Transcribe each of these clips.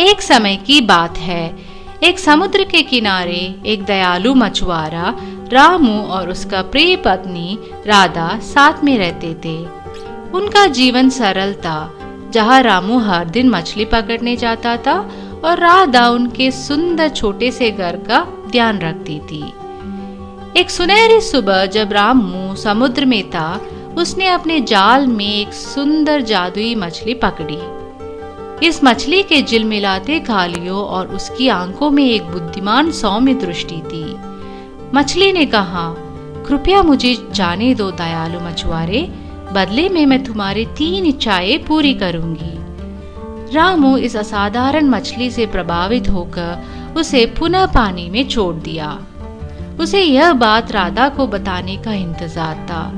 एक समय की बात है। एक समुद्र के किनारे एक दयालु मछुआरा रामू और उसका प्रिय पत्नी राधा साथ में रहते थे। उनका जीवन सरल था, जहाँ रामू हर दिन मछली पकड़ने जाता था और राधा उनके सुंदर छोटे से घर का ध्यान रखती थी। एक सुनहरी सुबह जब रामू समुद्र में था, उसने अपने जाल में एक सुंदर जादुई मछली पकड़ी। इस मछली के झिलमिलाते खालियों और उसकी आंखों में एक बुद्धिमान सौम्य दृष्टि थी। मछली ने कहा, कृपया मुझे जाने दो दयालु मछुआरे, बदले में मैं तुम्हारी 3 इच्छाएं पूरी करूंगी। रामू इस असाधारण मछली से प्रभावित होकर उसे पुनः पानी में छोड़ दिया। उसे यह बात राधा को बताने का इंतजार था।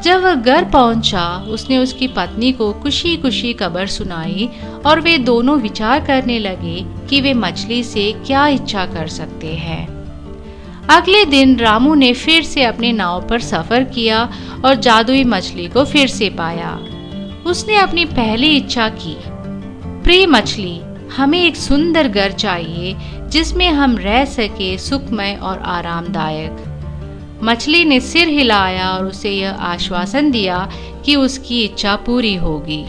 जब वह घर पहुंचा, उसने उसकी पत्नी को खुशी खुशी खबर सुनाई और वे दोनों विचार करने लगे कि वे मछली से क्या इच्छा कर सकते हैं। अगले दिन रामू ने फिर से अपने नाव पर सफर किया और जादुई मछली को फिर से पाया। उसने अपनी पहली इच्छा की, प्रिय मछली, हमें एक सुंदर घर चाहिए जिसमें हम रह सके, सुखमय और आरामदायक। मछली ने सिर हिलाया और उसे यह आश्वासन दिया कि उसकी इच्छा पूरी होगी।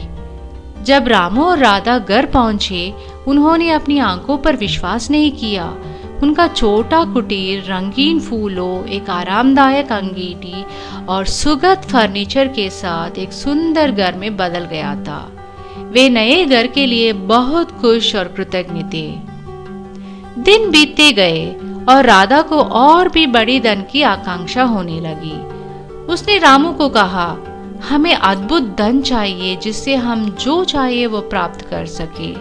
जब रामू और राधा घर पहुंचे, उन्होंने अपनी आंखों पर विश्वास नहीं किया। उनका छोटा कुटीर रंगीन फूलों, एक आरामदायक अंगीठी और सुगंध फर्नीचर के साथ एक सुंदर घर में बदल गया था। वे नए घर के लिए बहुत खुश और कृतज्ञ थे। दिन बीतते गए और राधा को और भी बड़ी धन की आकांक्षा होने लगी। उसने रामू को कहा, हमें अद्भुत धन चाहिए जिससे हम जो चाहिए वो प्राप्त कर सके।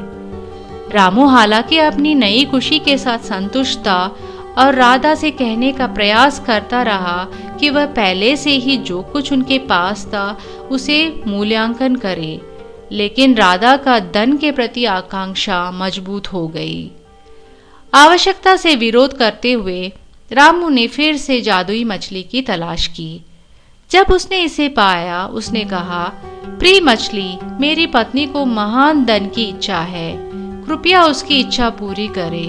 रामू हालांकि अपनी नई खुशी के साथ संतुष्ट था और राधा से कहने का प्रयास करता रहा कि वह पहले से ही जो कुछ उनके पास था उसे मूल्यांकन करे, लेकिन राधा का धन के प्रति आकांक्षा मजबूत हो गई। आवश्यकता से विरोध करते हुए रामू ने फिर से जादुई मछली की तलाश की। जब उसने इसे पाया, उसने कहा, प्रिय मछली, मेरी पत्नी को महान धन की इच्छा है, कृपया उसकी इच्छा पूरी करे।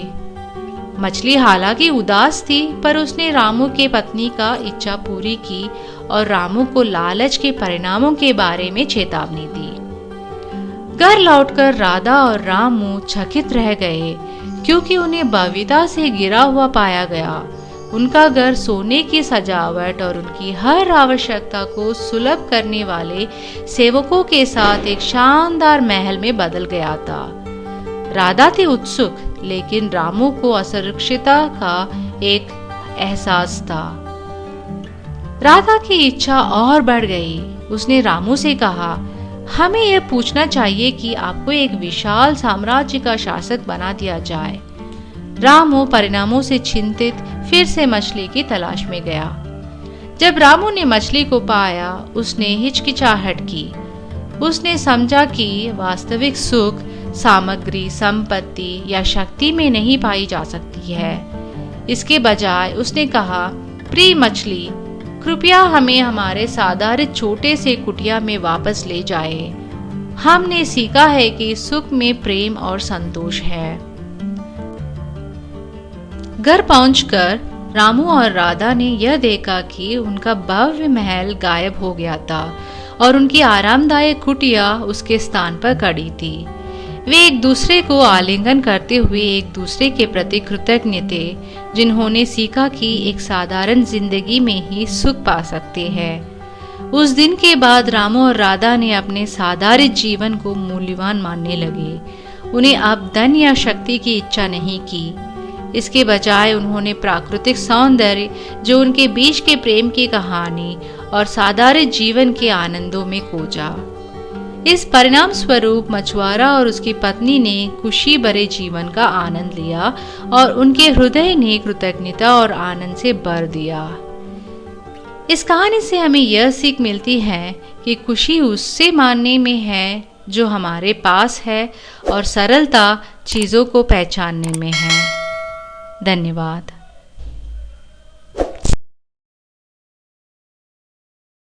मछली हालांकि उदास थी, पर उसने रामू के पत्नी का इच्छा पूरी की और रामू को लालच के परिणामों के बारे में चेतावनी दी। घर लौटकर राधा और रामू चकित रह गए, क्योंकि उन्हें भव्यता से घिरा हुआ पाया गया। उनका घर सोने की सजावट और उनकी हर आवश्यकता को सुलभ करने वाले सेवकों के साथ एक शानदार महल में बदल गया था। राधा थी उत्सुक, लेकिन रामू को असुरक्षितता का एक एहसास था। राधा की इच्छा और बढ़ गई। उसने रामू से कहा, हमें यह पूछना चाहिए कि आपको एक विशाल साम्राज्य का शासक बना दिया जाए। रामू परिणामों से चिंतित फिर से मछली की तलाश में गया। जब रामू ने मछली को पाया, उसने हिचकिचाहट की। उसने समझा कि वास्तविक सुख सामग्री, संपत्ति या शक्ति में नहीं पाई जा सकती है। इसके बजाय उसने कहा, प्रिय मछली, कृपया हमें हमारे साधारण छोटे से कुटिया में वापस ले जाए। हमने सीखा है कि सुख में प्रेम और संतोष है। घर पहुंचकर रामू और राधा ने यह देखा कि उनका भव्य महल गायब हो गया था और उनकी आरामदायक कुटिया उसके स्थान पर खड़ी थी। वे एक दूसरे को आलिंगन करते हुए एक दूसरे के प्रति कृतज्ञ थे, जिन्होंने सीखा कि एक साधारण जिंदगी में ही सुख पा सकते हैं। उस दिन के बाद रामू और राधा ने अपने साधारण जीवन को मूल्यवान मानने लगे। उन्हें अब धन या शक्ति की इच्छा नहीं की। इसके बजाय उन्होंने प्राकृतिक सौंदर्य, जो उनके बीच के प्रेम की कहानी और साधारण जीवन के आनंदों में खोजा। इस परिणाम स्वरूप मछुआरा और उसकी पत्नी ने खुशी भरे जीवन का आनंद लिया और उनके हृदय ने कृतज्ञता और आनंद से भर दिया। इस कहानी से हमें यह सीख मिलती है कि खुशी उससे मानने में है जो हमारे पास है और सरलता चीजों को पहचानने में है। धन्यवाद।